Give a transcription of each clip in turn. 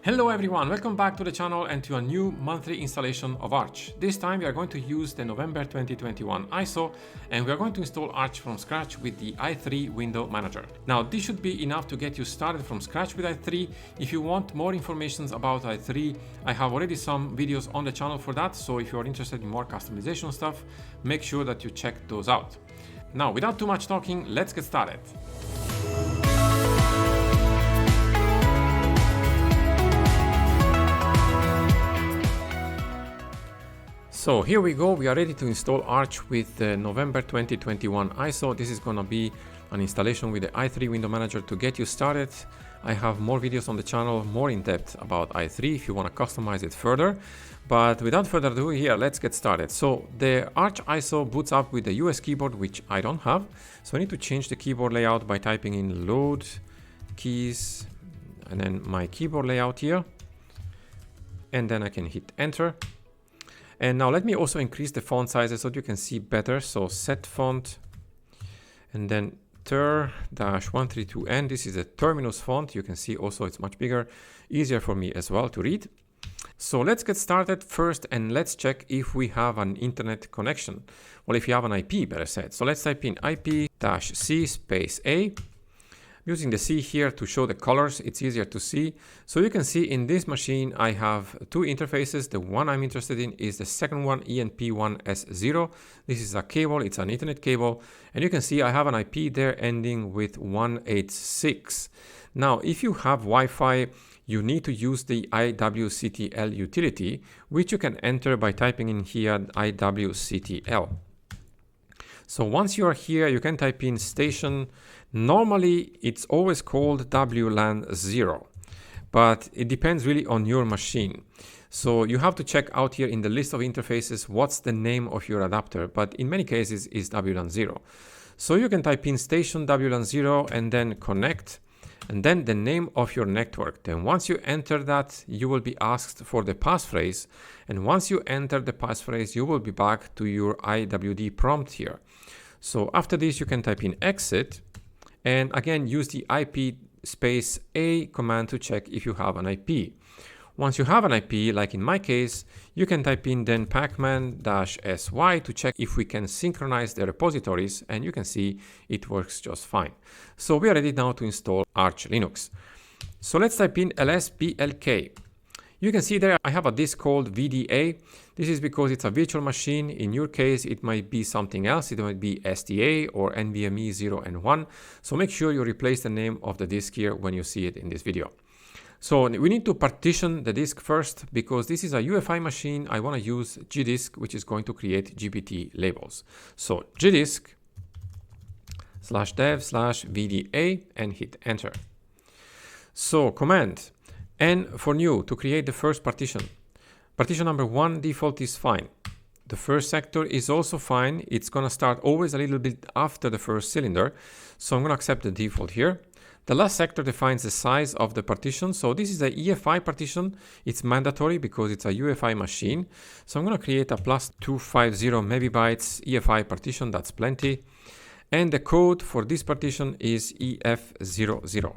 Hello everyone, welcome back to the channel and to a new monthly installation of Arch. This time we are going to use the November 2021 ISO and we are going to install Arch from scratch with the i3 window manager. Now this should be enough to get you started from scratch with i3. If you want more information about i3, I have already some videos on the channel for that, so if you are interested in more customization stuff, make sure that you check those out. Now without too much talking, let's get started. So here we go, we are ready to install Arch with the November 2021 ISO. This is gonna be an installation with the i3 window manager to get you started. I have more videos on the channel, more in depth about i3 if you wanna customize it further. But without further ado, here, let's get started. So the Arch ISO boots up with the US keyboard, which I don't have. So I need to change the keyboard layout by typing in load keys and then my keyboard layout here. And then I can hit enter. And now let me also increase the font sizes so that you can see better. So set font and then ter-132n. This is a terminus font. You can see also it's much bigger, easier for me as well to read. So let's get started first and let's check if we have an internet connection. Well, if you have an IP, better said. So let's type in IP-C space A. Using the C here to show the colors, it's easier to see. So you can see in this machine, I have two interfaces. The one I'm interested in is the second one, ENP1S0. This is a cable, it's an Ethernet cable. And you can see I have an IP there ending with 186. Now, if you have Wi-Fi, you need to use the IWCTL utility, which you can enter by typing in here IWCTL. So once you are here, you can type in station. Normally, it's always called WLAN 0, but it depends really on your machine. So you have to check out here in the list of interfaces what's the name of your adapter, but in many cases is WLAN 0. So you can type in station WLAN 0 and then connect, and then the name of your network. Then once you enter that, you will be asked for the passphrase, and once you enter the passphrase, you will be back to your IWD prompt here. So after this, you can type in exit, and again, use the IP space A command to check if you have an IP. Once you have an IP, like in my case, you can type in then pacman-sy to check if we can synchronize the repositories, and you can see it works just fine. So we are ready now to install Arch Linux. So let's type in lsblk. You can see there I have a disk called VDA. This is because it's a virtual machine. In your case, it might be something else. It might be SDA or NVMe 0 and 1. So make sure you replace the name of the disk here when you see it in this video. So we need to partition the disk first because this is a UEFI machine. I want to use gdisk, which is going to create GPT labels. So gdisk /dev/VDA and hit enter. So command N for new to create the first partition. Partition number 1 default is fine. The first sector is also fine. It's going to start always a little bit after the first cylinder. So I'm going to accept the default here. The last sector defines the size of the partition. So this is a EFI partition. It's mandatory because it's a UEFI machine. So I'm going to create a +250 megabytes EFI partition. That's plenty. And the code for this partition is EF00.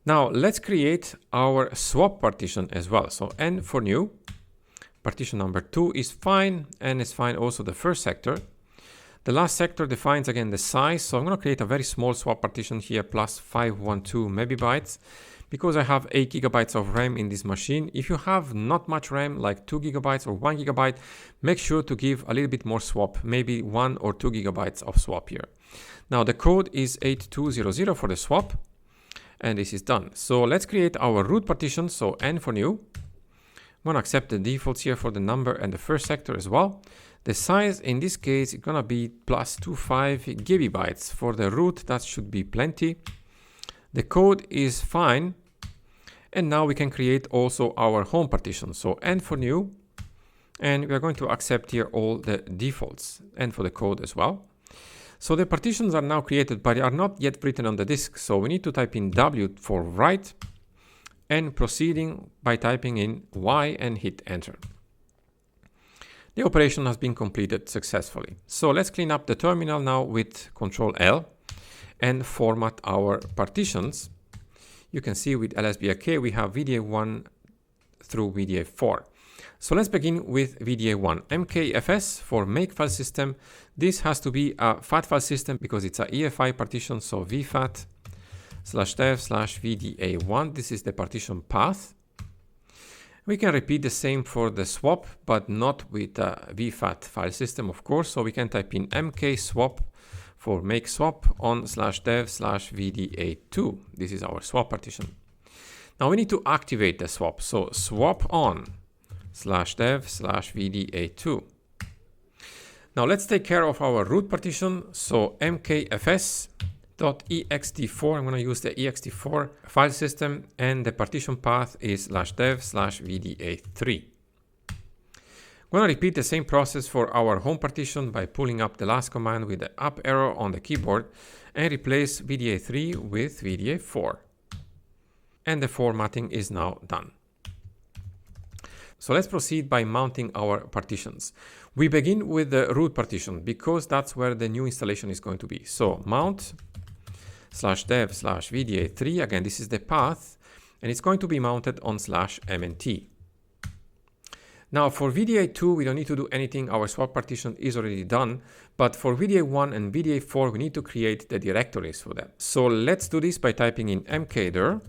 Now let's create our swap partition as well. So N for new, partition number 2 is fine, and it's fine also the first sector. The last sector defines again the size. So I'm going to create a very small swap partition here, +512 megabytes, because I have 8 gigabytes of RAM in this machine. If you have not much RAM, like 2 gigabytes or 1 gigabyte, make sure to give a little bit more swap, maybe 1 or 2 gigabytes of swap here. Now the code is 8200 for the swap. And this is done. So let's create our root partition. So N for new. I'm going to accept the defaults here for the number and the first sector as well. The size in this case is going to be +25 gigabytes for the root. That should be plenty. The code is fine. And now we can create also our home partition. So N for new. And we are going to accept here all the defaults and for the code as well. So the partitions are now created, but they are not yet written on the disk. So we need to type in W for write and proceeding by typing in Y and hit enter. The operation has been completed successfully. So let's clean up the terminal now with Ctrl L and format our partitions you can see with lsblk we have VDA1 through VDA4. So let's begin with VDA1. mkfs for make file system. This has to be a FAT file system because it's a EFI partition, so vfat/dev/VDA1. This is the partition path. We can repeat the same for the swap, but not with a vfat file system, of course. So we can type in mkswap for make swap on/dev/VDA2. This is our swap partition. Now we need to activate the swap. So swap on/dev/VDA2. Now let's take care of our root partition. So mkfs.ext4, I'm going to use the ext4 file system, and the partition path is /dev/VDA3. I'm going to repeat the same process for our home partition by pulling up the last command with the up arrow on the keyboard and replace VDA3 with VDA4. And the formatting is now done. So let's proceed by mounting our partitions. We begin with the root partition because that's where the new installation is going to be. So mount /dev/VDA3. Again, this is the path, and it's going to be mounted on /mnt. Now for VDA2, we don't need to do anything. Our swap partition is already done. But for VDA1 and VDA4, we need to create the directories for them. So let's do this by typing in mkdir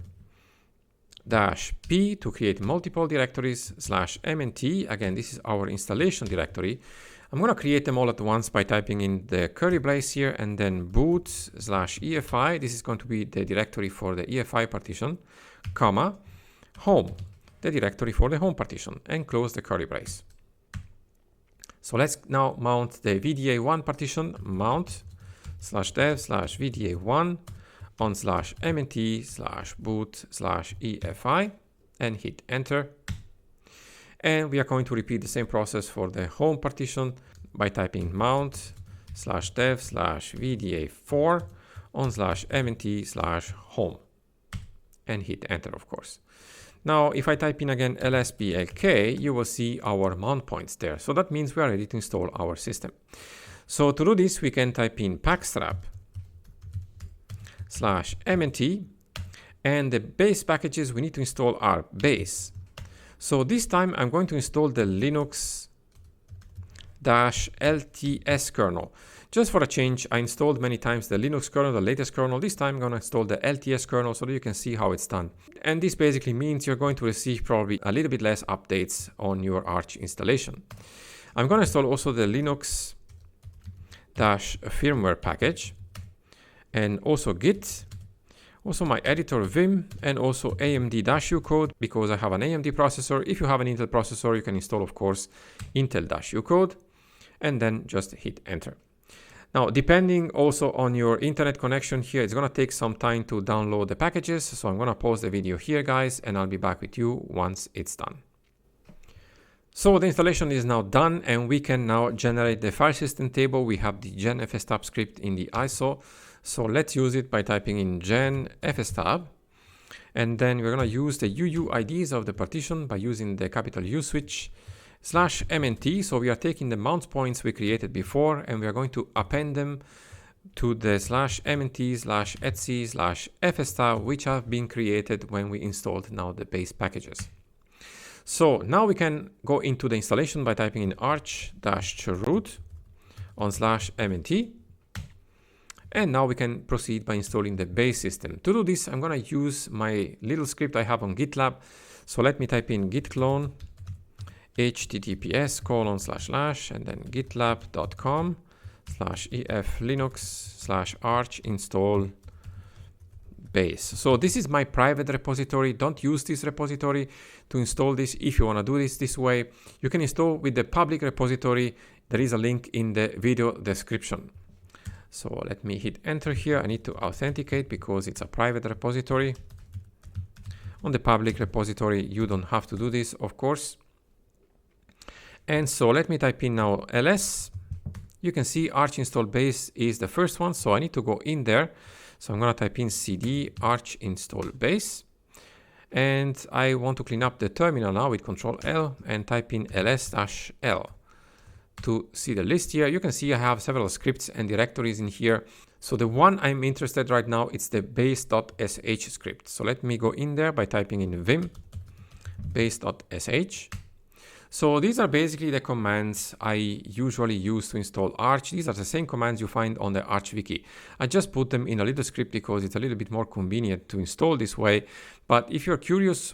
-p to create multiple directories /mnt. Again, this is our installation directory. I'm going to create them all at once by typing in the curly brace here and then boot /EFI. This is going to be the directory for the EFI partition, comma, home, the directory for the home partition, and close the curly brace. So let's now mount the VDA1 partition, mount /dev/VDA1 on /mnt/boot/EFI and hit enter. And we are going to repeat the same process for the home partition by typing mount /dev/VDA4 on /mnt/home and hit enter, of course. Now, if I type in again lsblk, you will see our mount points there. So that means we are ready to install our system. So to do this, we can type in packstrap/mnt, and the base packages we need to install are base. So this time I'm going to install the Linux-LTS kernel. Just for a change, I installed many times the Linux kernel, the latest kernel. This time I'm going to install the LTS kernel so that you can see how it's done. And this basically means you're going to receive probably a little bit less updates on your Arch installation. I'm going to install also the Linux-firmware package, and also Git, also my editor Vim, and also AMD-U code because I have an AMD processor. If you have an Intel processor, you can install, of course, Intel-U code, and then just hit enter. Now, depending also on your internet connection here, it's going to take some time to download the packages. So I'm going to pause the video here, guys, and I'll be back with you once it's done. So the installation is now done, and we can now generate the file system table. We have the gen fstab script in the ISO. So let's use it by typing in gen fstab. And then we're going to use the UUIDs of the partition by using the capital U switch /mnt. So we are taking the mount points we created before, and we are going to append them to the /mnt/etc/fstab, which have been created when we installed now the base packages. So now we can go into the installation by typing in arch-root on /mnt. And now we can proceed by installing the base system. To do this, I'm going to use my little script I have on GitLab. So let me type in git clone https:// and then gitlab.com/eflinux/arch install base. So this is my private repository. Don't use this repository to install this. If you want to do this way, you can install with the public repository. There is a link in the video description. So let me hit enter here. I need to authenticate because it's a private repository. On the public repository, you don't have to do this, of course. And so let me type in now ls. You can see arch install base is the first one, so I need to go in there. So I'm going to type in cd arch install base. And I want to clean up the terminal now with Control L and type in ls-l to see the list here. You can see I have several scripts and directories in here. So the one I'm interested right now, it's the base.sh script. So let me go in there by typing in vim base.sh. So these are basically the commands I usually use to install Arch. These are the same commands you find on the Arch wiki. I just put them in a little script because it's a little bit more convenient to install this way. But if you're curious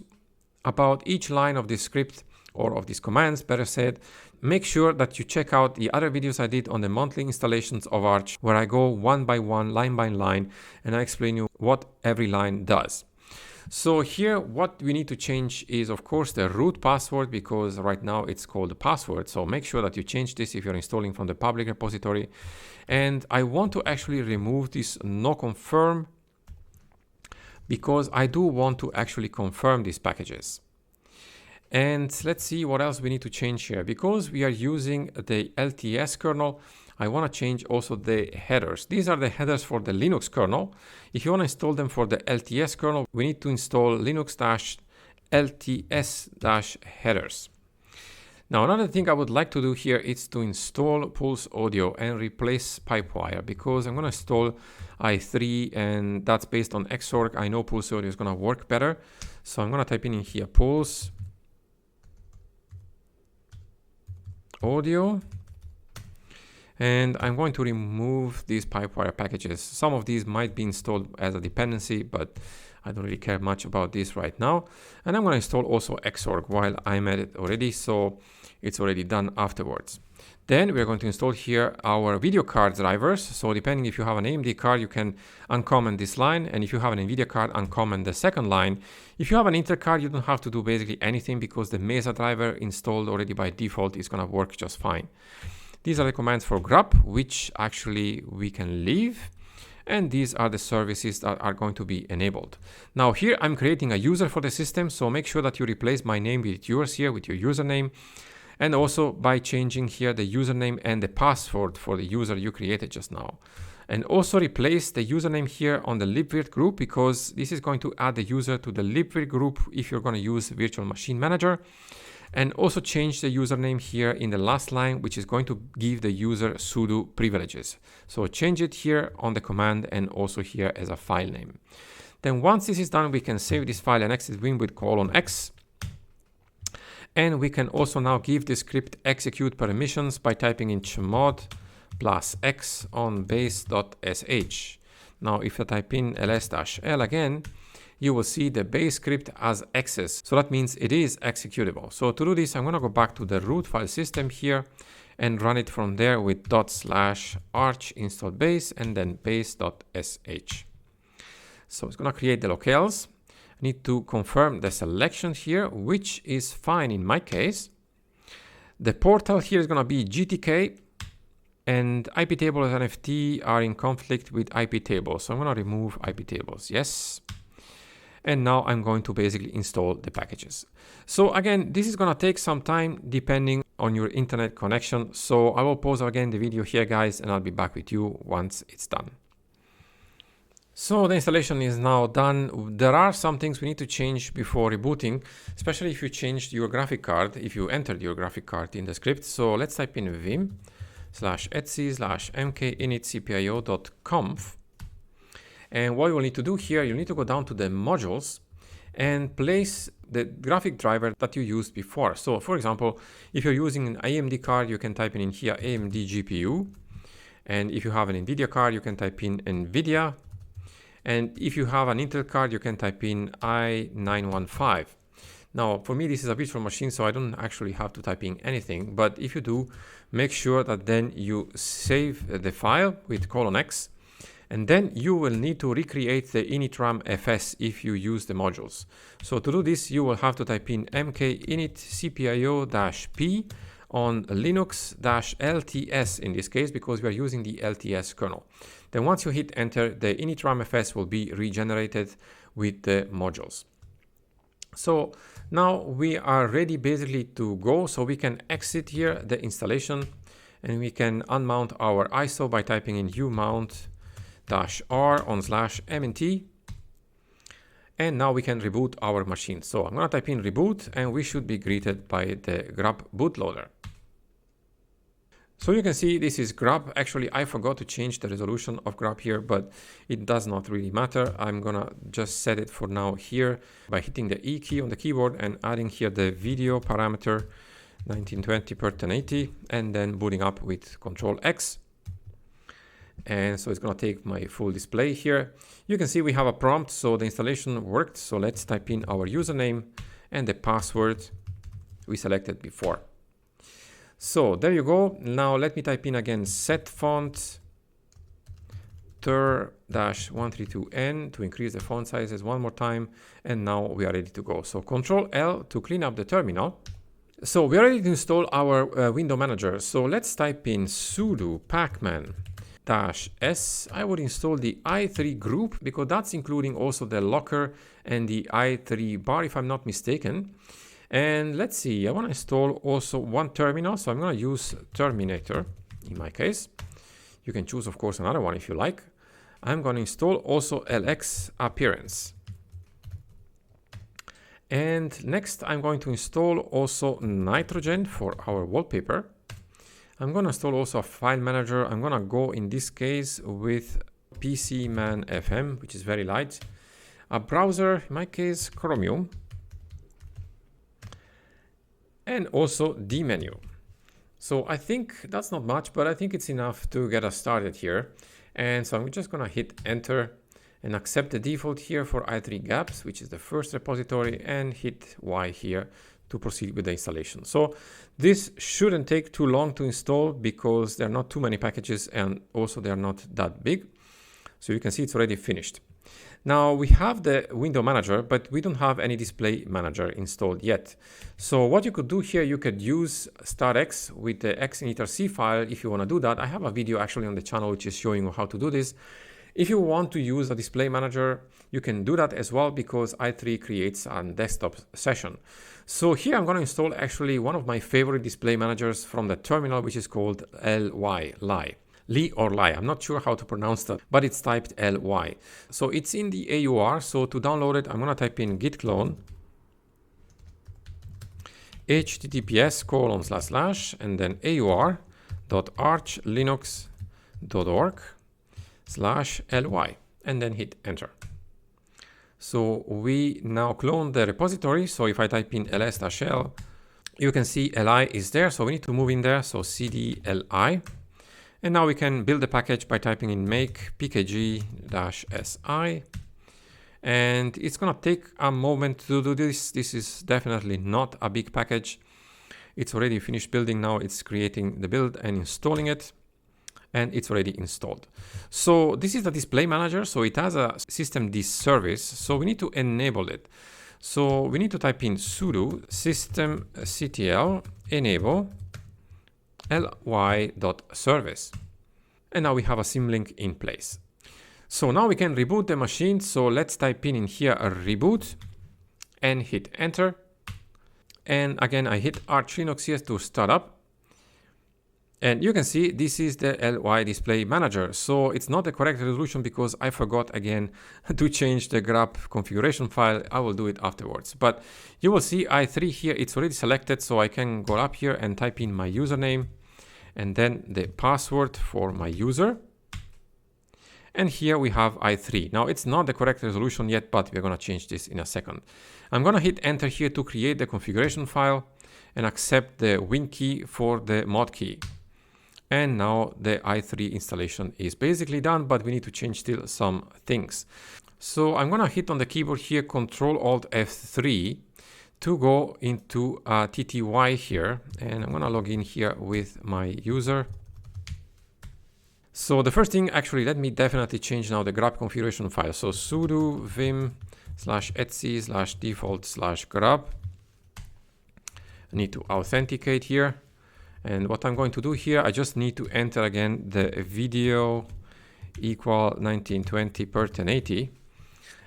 about each line of this script, or of these commands, better said, make sure that you check out the other videos I did on the monthly installations of Arch, where I go one by one, line by line, and I explain you what every line does. So here, what we need to change is, of course, the root password, because right now it's called the password. So make sure that you change this if you're installing from the public repository. And I want to actually remove this no confirm, because I do want to actually confirm these packages. And let's see what else we need to change here. Because we are using the LTS kernel, I want to change also the headers. These are the headers for the Linux kernel. If you want to install them for the LTS kernel, we need to install linux-lts-headers. Now, another thing I would like to do here is to install Pulse Audio and replace Pipewire, because I'm going to install i3 and that's based on Xorg. I know Pulse Audio is going to work better. So I'm going to type in here Pulse Audio, and I'm going to remove these Pipewire packages. Some of these might be installed as a dependency, but I don't really care much about this right now. And I'm going to install also Xorg while I'm at it already, so it's already done afterwards. Then we're going to install here our video card drivers. So depending if you have an AMD card, you can uncomment this line. And if you have an NVIDIA card, uncomment the second line. If you have an Intel card, you don't have to do basically anything, because the Mesa driver installed already by default is going to work just fine. These are the commands for grub, which actually we can leave. And these are the services that are going to be enabled. Now here I'm creating a user for the system. So make sure that you replace my name with yours here, with your username. And also by changing here the username and the password for the user you created just now. And also replace the username here on the libvirt group, because this is going to add the user to the libvirt group if you're going to use Virtual Machine Manager. And also change the username here in the last line, which is going to give the user sudo privileges. So change it here on the command and also here as a file name. Then once this is done, we can save this file and exit vim with :x. And we can also now give the script execute permissions by typing in chmod +x on base.sh. Now, if I type in ls-l again, you will see the base script as access. So that means it is executable. So to do this, I'm going to go back to the root file system here and run it from there with /arch install base and then base.sh. So it's going to create the locales. I need to confirm the selection here, which is fine in my case. The portal here is going to be GTK, and IP tables and FT are in conflict with IP tables. So I'm going to remove IP tables. Yes. And now I'm going to basically install the packages. So again, this is going to take some time depending on your internet connection. So I will pause again the video here, guys, and I'll be back with you once it's done. So the installation is now done. There are some things we need to change before rebooting, especially if you changed your graphic card, if you entered your graphic card in the script. So let's type in vim/etsy/mkinitcpio.conf. And what you will need to do here, you need to go down to the modules and place the graphic driver that you used before. So for example, if you're using an AMD card, you can type in here AMD GPU. And if you have an NVIDIA card, you can type in NVIDIA. And if you have an Intel card, you can type in i915. Now, for me, this is a virtual machine, so I don't actually have to type in anything. But if you do, make sure that then you save the file with :x. And then you will need to recreate the initram fs if you use the modules. So to do this, you will have to type in mkinitcpio-p on linux-lts in this case, because we are using the LTS kernel. Then once you hit enter, the initram fs will be regenerated with the modules. So now we are ready basically to go. So we can exit here the installation and we can unmount our ISO by typing in umount-r on /mnt. And now we can reboot our machine. So I'm going to type in reboot and we should be greeted by the grub bootloader. So you can see this is grub. Actually, I forgot to change the resolution of grub here, but it does not really matter. I'm gonna just set it for now here by hitting the E key on the keyboard and adding here the video parameter 1920 per 1080 and then booting up with Control X. And so it's gonna take my full display here. You can see we have a prompt, so the installation worked. So let's type in our username and the password we selected before. So there you go. Now let me type in again set font ter-132n to increase the font sizes one more time. And now we are ready to go. So Control L to clean up the terminal. So we are ready to install our window manager. So let's type in sudo pacman-s. I would install the i3 group because that's including also the locker and the i3 bar if I'm not mistaken. And let's see, I want to install also one terminal, so I'm going to use Terminator in my case. You can choose, of course, another one if you like. I'm going to install also LX Appearance. And next, I'm going to install also Nitrogen for our wallpaper. I'm going to install also a file manager. I'm going to go in this case with PCman FM, which is very light. A browser, in my case, Chromium. And also the menu. So I think that's not much, but I think it's enough to get us started here. And so I'm just gonna hit enter and accept the default here for i3 gaps, which is the first repository, and hit Y here to proceed with the installation. So this shouldn't take too long to install because there are not too many packages and also they are not that big. So you can see it's already finished. Now we have the window manager, but we don't have any display manager installed yet. So what you could do here, you could use .x with the xinitrc file if you want to do that. I have a video actually on the channel which is showing you how to do this. If you want to use a display manager, you can do that as well because i3 creates a desktop session. So here I'm going to install actually one of my favorite display managers from the terminal, which is called Ly. Lee or Lie, I'm not sure how to pronounce that, but it's typed Ly. So it's in the AUR. So to download it, I'm going to type in git clone https:// and then aur.archlinux.org/ly and then hit enter. So we now clone the repository. So if I type in ls-l, you can see li is there. So we need to move in there. So cd li. And now we can build the package by typing in make pkg-si. And it's going to take a moment to do this. This is definitely not a big package. It's already finished building now. It's creating the build and installing it. And it's already installed. So this is the display manager. So it has a systemd service. So we need to enable it. So we need to type in sudo systemctl enable ly.service. And now we have a symlink in place. So now we can reboot the machine. So let's type in here a reboot and hit enter. And again, I hit Arch Linux here to start up. And you can see this is the Ly display manager. So it's not the correct resolution because I forgot again to change the grub configuration file. I will do it afterwards. But you will see i3 here, it's already selected. So I can go up here and type in my username and then the password for my user. And here we have i3. Now it's not the correct resolution yet, but we're going to change this in a second. I'm going to hit enter here to create the configuration file and accept the Win key for the mod key. And now the i3 installation is basically done, but we need to change still some things. So I'm going to hit on the keyboard here, Ctrl-Alt-F3 to go into TTY here. And I'm going to log in here with my user. So the first thing, actually, let me definitely change now the grub configuration file. So sudo vim/etc/default/grub. I need to authenticate here. And what I'm going to do here, I just need to enter again the video equal 1920 per 1080.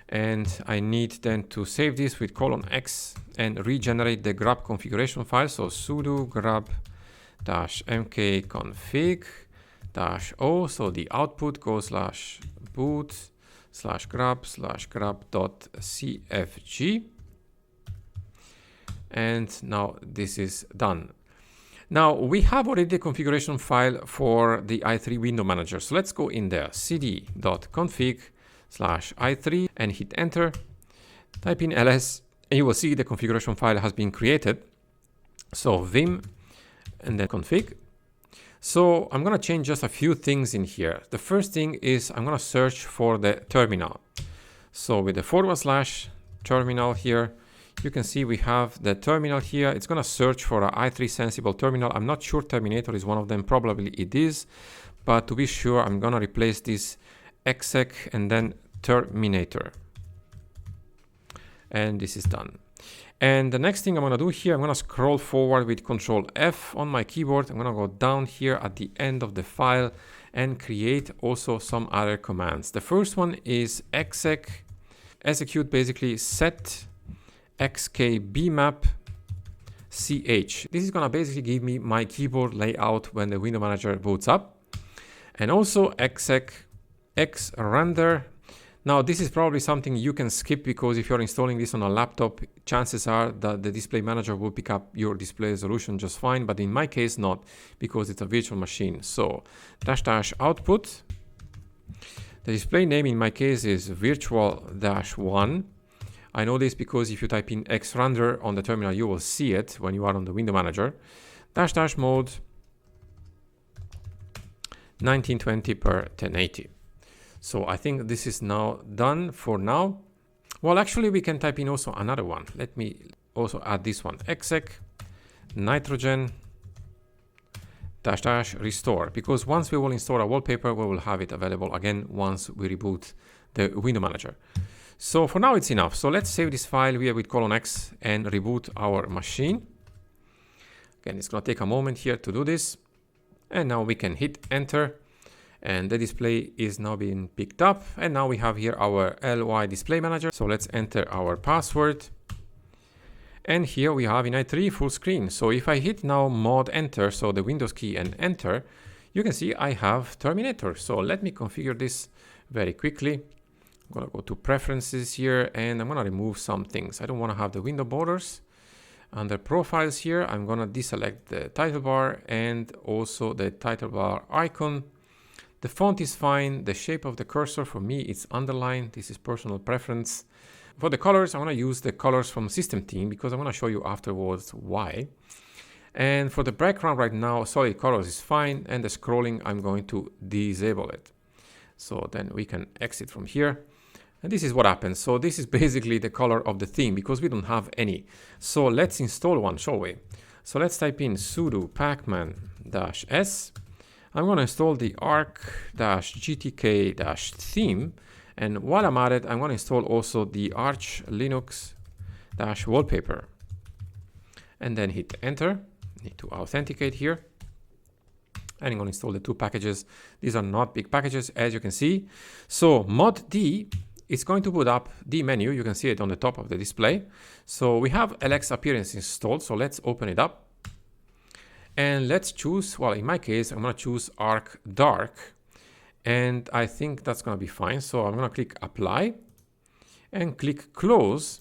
And I need then to save this with :x and regenerate the grub configuration file. So sudo grub-mkconfig-o. So the output goes /boot/grub/grub.cfg. And now this is done. Now we have already the configuration file for the i3 window manager. So let's go in there, cd.config/i3 and hit enter. Type in ls and you will see the configuration file has been created. So vim and then config. So I'm going to change just a few things in here. The first thing is I'm going to search for the terminal. So with the /terminal here, you can see we have the terminal here. It's going to search for an i3 sensible terminal. I'm not sure Terminator is one of them. Probably it is. But to be sure, I'm going to replace this exec and then Terminator. And this is done. And the next thing I'm going to do here, I'm going to scroll forward with Control F on my keyboard. I'm going to go down here at the end of the file and create also some other commands. The first one is execute basically set xkbmap ch. This is going to basically give me my keyboard layout when the window manager boots up. And also exec xrender. Now this is probably something you can skip because if you're installing this on a laptop, chances are that the display manager will pick up your display resolution just fine, but in my case not, because it's a virtual machine. So --output. The display name in my case is virtual-1. I know this because if you type in xrender on the terminal, you will see it when you are on the window manager. --mode 1920x1080. So I think this is now done for now. Well, actually we can type in also another one. Let me also add this one, exec nitrogen --restore, because once we will install a wallpaper, we will have it available again once we reboot the window manager. So for now it's enough. So let's save this file here with :x and reboot our machine. Again, it's going to take a moment here to do this. And now we can hit enter. And the display is now being picked up. And now we have here our LY display manager. So let's enter our password. And here we have in i3 full screen. So if I hit now mod enter, so the Windows key and enter, you can see I have Terminator. So let me configure this very quickly. I'm going to go to preferences here and I'm going to remove some things. I don't want to have the window borders. Under profiles here, I'm going to deselect the title bar and also the title bar icon. The font is fine. The shape of the cursor, for me, it's underlined. This is personal preference. For the colors, I want to use the colors from System Team because I want to show you afterwards why. And for the background right now, solid colors is fine. And the scrolling, I'm going to disable it. So then we can exit from here. And this is what happens. So this is basically the color of the theme because we don't have any. So let's install one, shall we? So let's type in sudo pacman-s. I'm going to install the arch-gtk-theme. And while I'm at it, I'm going to install also the arch linux-wallpaper. And then hit enter. Need to authenticate here. And I'm going to install the two packages. These are not big packages, as you can see. So mod D is going to boot up the menu. You can see it on the top of the display. So we have LX appearance installed. So let's open it up. And let's choose, well, in my case, I'm going to choose Arc Dark. And I think that's going to be fine. So I'm going to click apply and click close.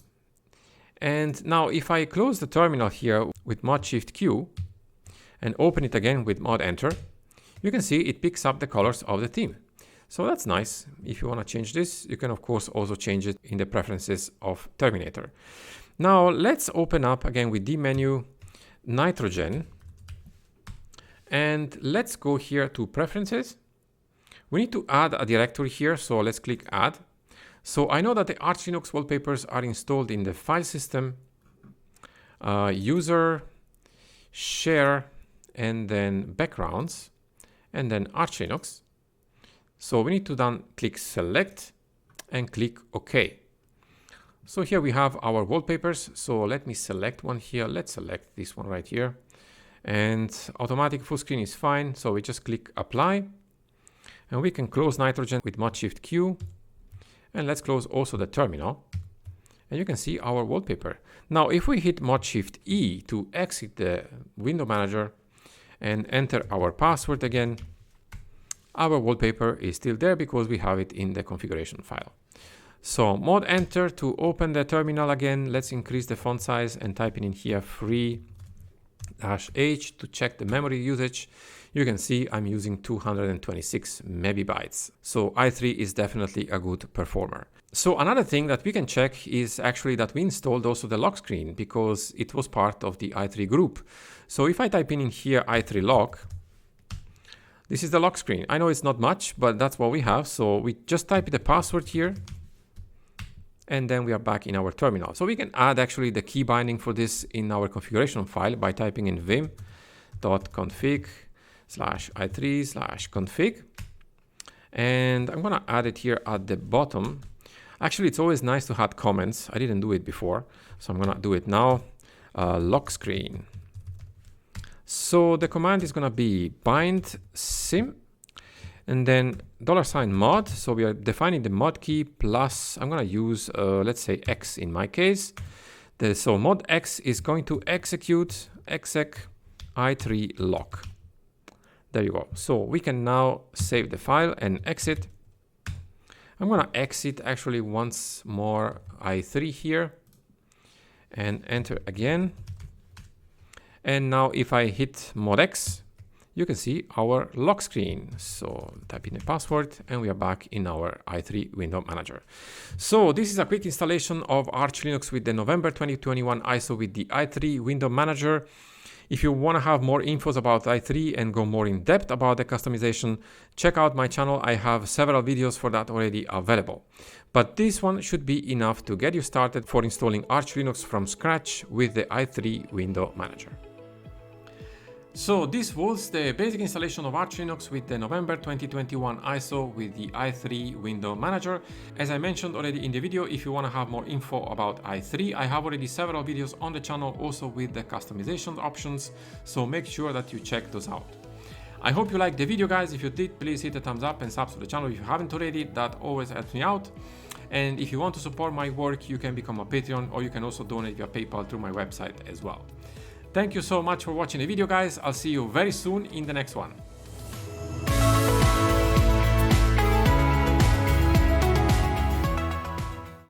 And now if I close the terminal here with mod shift Q and open it again with mod enter, you can see it picks up the colors of the theme. So that's nice. If you want to change this, you can of course also change it in the preferences of Terminator. Now let's open up again with the menu nitrogen. And let's go here to preferences. We need to add a directory here. So let's click add. So I know that the Arch Linux wallpapers are installed in the file system, user, share, and then backgrounds, and then Arch Linux. So we need to then click select and click OK. So here we have our wallpapers. So let me select one here. Let's select this one right here. And automatic full screen is fine. So we just click apply. And we can close nitrogen with mod shift Q. And let's close also the terminal. And you can see our wallpaper. Now, if we hit mod shift E to exit the window manager and enter our password again, our wallpaper is still there because we have it in the configuration file. So mod enter to open the terminal again. Let's increase the font size and type in here free -H to check the memory usage. You can see I'm using 226 megabytes. So i3 is definitely a good performer. So another thing that we can check is actually that we installed also the lock screen because it was part of the i3 group. So if I type in here i3 lock, this is the lock screen. I know it's not much, but that's what we have. So we just type the password here, and then we are back in our terminal. So we can add actually the key binding for this in our configuration file by typing in vim.config/i3/config. And I'm gonna add it here at the bottom. Actually, it's always nice to add comments. I didn't do it before, so I'm gonna do it now. Lock screen. So the command is gonna be bind sim and then $mod. So we are defining the mod key plus I'm gonna use let's say X in my case. So mod X is going to execute exec i3 lock. There you go. So we can now save the file and exit. I'm gonna exit actually once more i3 here and enter again. And now if I hit mod X, you can see our lock screen. So type in a password and we are back in our i3 window manager. So this is a quick installation of Arch Linux with the November 2021 ISO with the i3 window manager. If you want to have more infos about i3 and go more in depth about the customization, check out my channel. I have several videos for that already available. But this one should be enough to get you started for installing Arch Linux from scratch with the i3 window manager. So this was the basic installation of Arch Linux with the November 2021 ISO with the i3 window manager. As I mentioned already in the video, if you want to have more info about i3, I have already several videos on the channel also with the customization options, so make sure that you check those out. I hope you liked the video, guys. If you did, please hit the thumbs up and subscribe to the channel if you haven't already. That always helps me out. And if you want to support my work, you can become a Patreon or you can also donate via PayPal through my website as well. Thank you so much for watching the video, guys. I'll see you very soon in the next one.